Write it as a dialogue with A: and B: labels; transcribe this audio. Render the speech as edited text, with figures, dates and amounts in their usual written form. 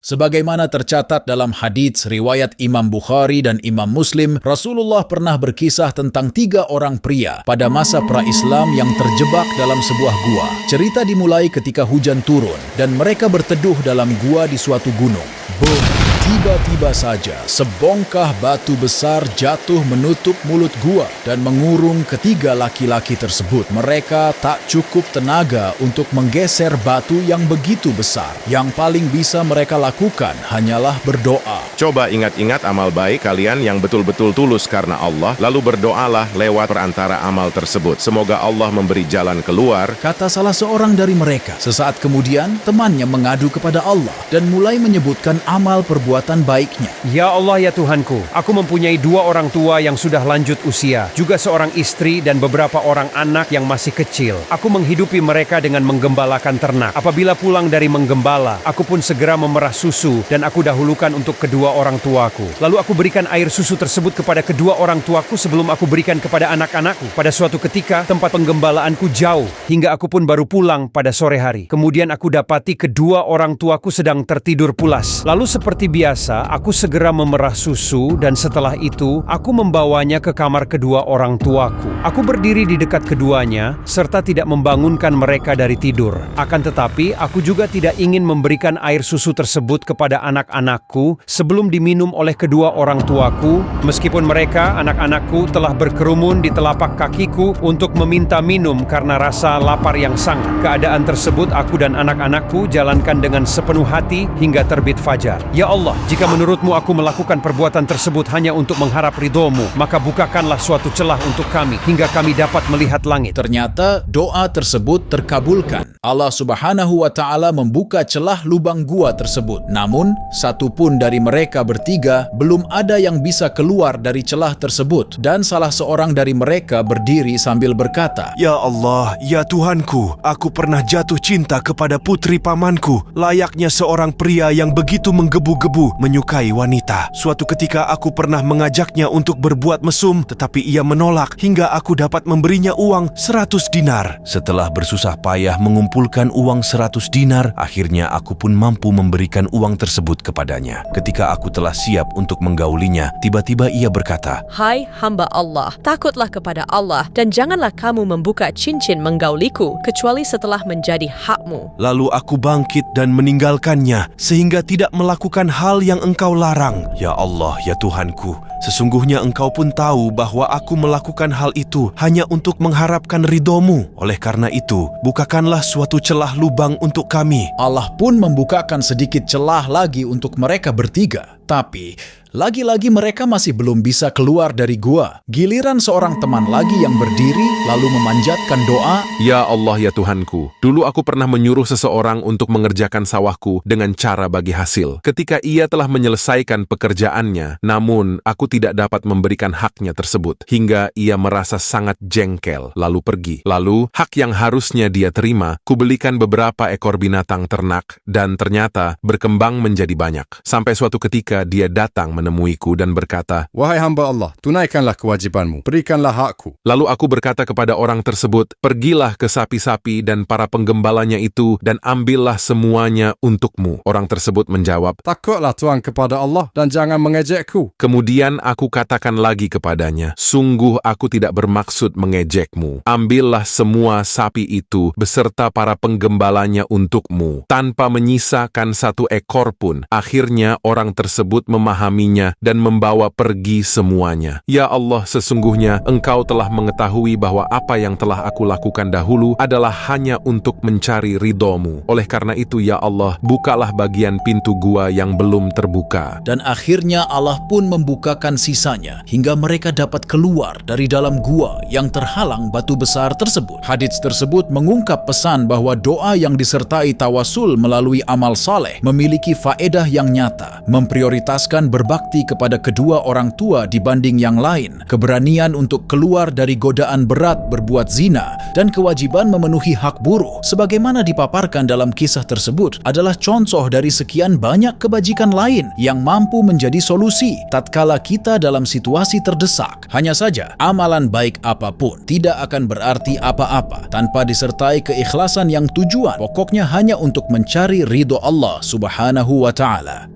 A: Sebagaimana tercatat dalam hadits riwayat Imam Bukhari dan Imam Muslim, Rasulullah pernah berkisah tentang 3 orang pria pada masa pra-Islam yang terjebak dalam sebuah gua. Cerita dimulai ketika hujan turun dan mereka berteduh dalam gua di suatu gunung. Boom! Tiba-tiba saja sebongkah batu besar jatuh menutup mulut gua dan mengurung ketiga laki-laki tersebut. Mereka tak cukup tenaga untuk menggeser batu yang begitu besar. Yang paling bisa mereka lakukan hanyalah berdoa.
B: Coba ingat-ingat amal baik kalian yang betul-betul tulus karena Allah, lalu berdoalah lewat perantara amal tersebut. Semoga Allah memberi jalan keluar,
A: kata salah seorang dari mereka. Sesaat kemudian, temannya mengadu kepada Allah dan mulai menyebutkan amal perbuatan baiknya.
C: Ya Allah, ya Tuhanku, aku mempunyai 2 orang tua yang sudah lanjut usia, juga seorang istri dan beberapa orang anak yang masih kecil. Aku menghidupi mereka dengan menggembalakan ternak. Apabila pulang dari menggembala, aku pun segera memerah susu dan aku dahulukan untuk kedua orang tuaku. Lalu aku berikan air susu tersebut kepada kedua orang tuaku sebelum aku berikan kepada anak-anakku. Pada suatu ketika, tempat penggembalaanku jauh, hingga aku pun baru pulang pada sore hari. Kemudian aku dapati kedua orang tuaku sedang tertidur pulas. Lalu seperti biasa, aku segera memerah susu dan setelah itu, aku membawanya ke kamar kedua orang tuaku. Aku berdiri di dekat keduanya, serta tidak membangunkan mereka dari tidur. Akan tetapi, aku juga tidak ingin memberikan air susu tersebut kepada anak-anakku sebelum diminum oleh kedua orang tuaku, meskipun mereka, anak-anakku, telah berkerumun di telapak kakiku untuk meminta minum karena rasa lapar yang sangat. Keadaan tersebut aku dan anak-anakku jalankan dengan sepenuh hati hingga terbit fajar. Ya Allah, jika menurutmu aku melakukan perbuatan tersebut hanya untuk mengharap ridhomu, maka bukakanlah suatu celah untuk kami hingga kami dapat melihat langit.
A: Ternyata doa tersebut terkabulkan. Allah Subhanahu wa Ta'ala membuka celah lubang gua tersebut. Namun, satupun dari mereka bertiga belum ada yang bisa keluar dari celah tersebut. Dan salah seorang dari mereka berdiri sambil berkata,
D: Ya Allah, ya Tuhanku, aku pernah jatuh cinta kepada putri pamanku, layaknya seorang pria yang begitu menggebu-gebu menyukai wanita. Suatu ketika aku pernah mengajaknya untuk berbuat mesum, tetapi ia menolak hingga aku dapat memberinya uang 100 dinar. Setelah bersusah payah mengumpulkan uang 100 dinar, akhirnya aku pun mampu memberikan uang tersebut kepadanya. Ketika aku telah siap untuk menggaulinya, tiba-tiba ia berkata,
E: Hai hamba Allah, takutlah kepada Allah dan janganlah kamu membuka cincin menggauliku kecuali setelah menjadi hakmu.
D: Lalu aku bangkit dan meninggalkannya sehingga tidak melakukan hal yang engkau larang. Ya Allah, ya Tuhanku, sesungguhnya engkau pun tahu bahwa aku melakukan hal itu hanya untuk mengharapkan ridhomu. Oleh karena itu, bukakanlah suatu celah lubang untuk kami.
A: Allah pun membukakan sedikit celah lagi untuk mereka bertiga. Tapi, lagi-lagi mereka masih belum bisa keluar dari gua. Giliran seorang teman lagi yang berdiri lalu memanjatkan doa,
B: Ya Allah, ya Tuhanku, dulu aku pernah menyuruh seseorang untuk mengerjakan sawahku dengan cara bagi hasil. Ketika ia telah menyelesaikan pekerjaannya, namun aku tidak dapat memberikan haknya tersebut, hingga ia merasa sangat jengkel, lalu pergi. Lalu, hak yang harusnya dia terima, kubelikan beberapa ekor binatang ternak, dan ternyata berkembang menjadi banyak. Sampai suatu ketika dia datang menemuiku dan berkata,
F: Wahai hamba Allah, tunaikanlah kewajibanmu, berikanlah hakku.
B: Lalu aku berkata kepada orang tersebut, pergilah ke sapi-sapi dan para penggembalanya itu dan ambillah semuanya untukmu. Orang tersebut menjawab,
F: Takutlah Tuhan kepada Allah dan jangan mengejekku.
B: Kemudian aku katakan lagi kepadanya, sungguh aku tidak bermaksud mengejekmu. Ambillah semua sapi itu beserta para penggembalanya untukmu, tanpa menyisakan 1 ekor pun. Akhirnya orang tersebut memahaminya dan membawa pergi semuanya. Ya Allah, sesungguhnya Engkau telah mengetahui bahwa apa yang telah aku lakukan dahulu adalah hanya untuk mencari ridhomu. Oleh karena itu, ya Allah, bukalah bagian pintu gua yang belum terbuka.
A: dan akhirnya Allah pun membukakan sisanya hingga mereka dapat keluar dari dalam gua yang terhalang batu besar tersebut. Hadits tersebut mengungkap pesan bahwa doa yang disertai tawasul melalui amal saleh memiliki faedah yang nyata, memprioritaskan berbakti berbakti kepada kedua orang tua dibanding yang lain, keberanian untuk keluar dari godaan berat berbuat zina, dan kewajiban memenuhi hak buruh sebagaimana dipaparkan dalam kisah tersebut adalah contoh dari sekian banyak kebajikan lain yang mampu menjadi solusi tatkala kita dalam situasi terdesak. Hanya saja, amalan baik apapun tidak akan berarti apa-apa tanpa disertai keikhlasan yang tujuan pokoknya hanya untuk mencari ridho Allah Subhanahu wa Ta'ala.